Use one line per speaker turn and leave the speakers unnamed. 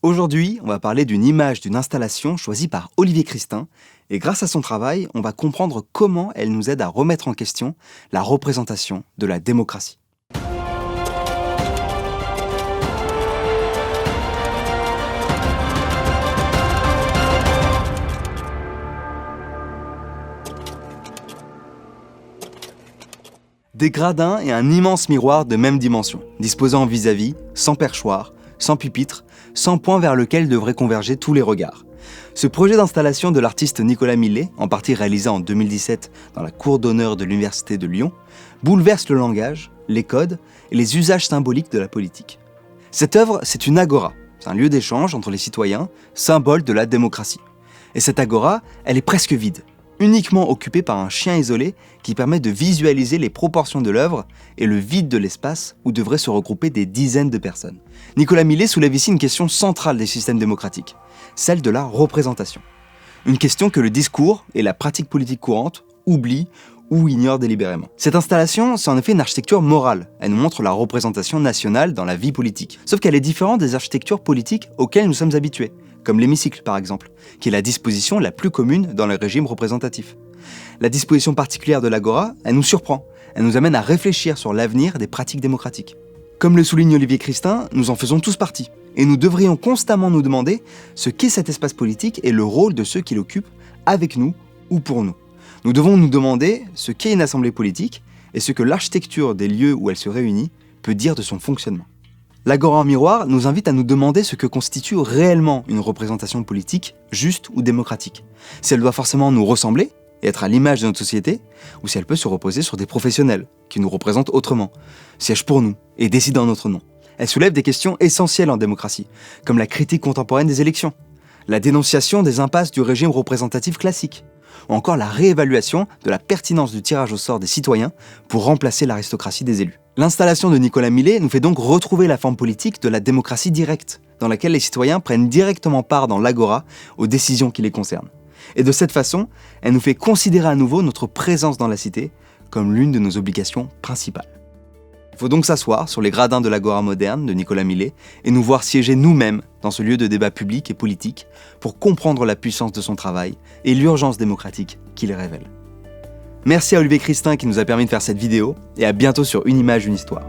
Aujourd'hui, on va parler d'une image d'une installation choisie par Olivier Christin, et grâce à son travail, on va comprendre comment elle nous aide à remettre en question la représentation de la démocratie. Des gradins et un immense miroir de même dimension, disposant vis-à-vis, sans perchoir, sans pupitre, sans point vers lequel devraient converger tous les regards. Ce projet d'installation de l'artiste Nicolas Millet, en partie réalisé en 2017 dans la cour d'honneur de l'Université de Lyon, bouleverse le langage, les codes et les usages symboliques de la politique. Cette œuvre, c'est une agora, c'est un lieu d'échange entre les citoyens, symbole de la démocratie. Et cette agora, elle est presque vide, uniquement occupée par un chien isolé qui permet de visualiser les proportions de l'œuvre et le vide de l'espace où devraient se regrouper des dizaines de personnes. Nicolas Millet soulève ici une question centrale des systèmes démocratiques, celle de la représentation. Une question que le discours et la pratique politique courante oublient ou ignorent délibérément. Cette installation, c'est en effet une architecture morale. Elle nous montre la représentation nationale dans la vie politique. Sauf qu'elle est différente des architectures politiques auxquelles nous sommes habitués, comme l'hémicycle par exemple, qui est la disposition la plus commune dans le régime représentatif. La disposition particulière de l'agora, elle nous surprend, elle nous amène à réfléchir sur l'avenir des pratiques démocratiques. Comme le souligne Olivier Christin, nous en faisons tous partie, et nous devrions constamment nous demander ce qu'est cet espace politique et le rôle de ceux qui l'occupent avec nous ou pour nous. Nous devons nous demander ce qu'est une assemblée politique et ce que l'architecture des lieux où elle se réunit peut dire de son fonctionnement. L'agora en miroir nous invite à nous demander ce que constitue réellement une représentation politique juste ou démocratique. Si elle doit forcément nous ressembler et être à l'image de notre société, ou si elle peut se reposer sur des professionnels qui nous représentent autrement, siègent pour nous et décident en notre nom. Elle soulève des questions essentielles en démocratie, comme la critique contemporaine des élections, la dénonciation des impasses du régime représentatif classique, ou encore la réévaluation de la pertinence du tirage au sort des citoyens pour remplacer l'aristocratie des élus. L'installation de Nicolas Millet nous fait donc retrouver la forme politique de la démocratie directe, dans laquelle les citoyens prennent directement part dans l'agora aux décisions qui les concernent. Et de cette façon, elle nous fait considérer à nouveau notre présence dans la cité comme l'une de nos obligations principales. Il faut donc s'asseoir sur les gradins de l'agora moderne de Nicolas Millet et nous voir siéger nous-mêmes dans ce lieu de débat public et politique pour comprendre la puissance de son travail et l'urgence démocratique qu'il révèle. Merci à Olivier Christin qui nous a permis de faire cette vidéo et à bientôt sur Une image, une histoire.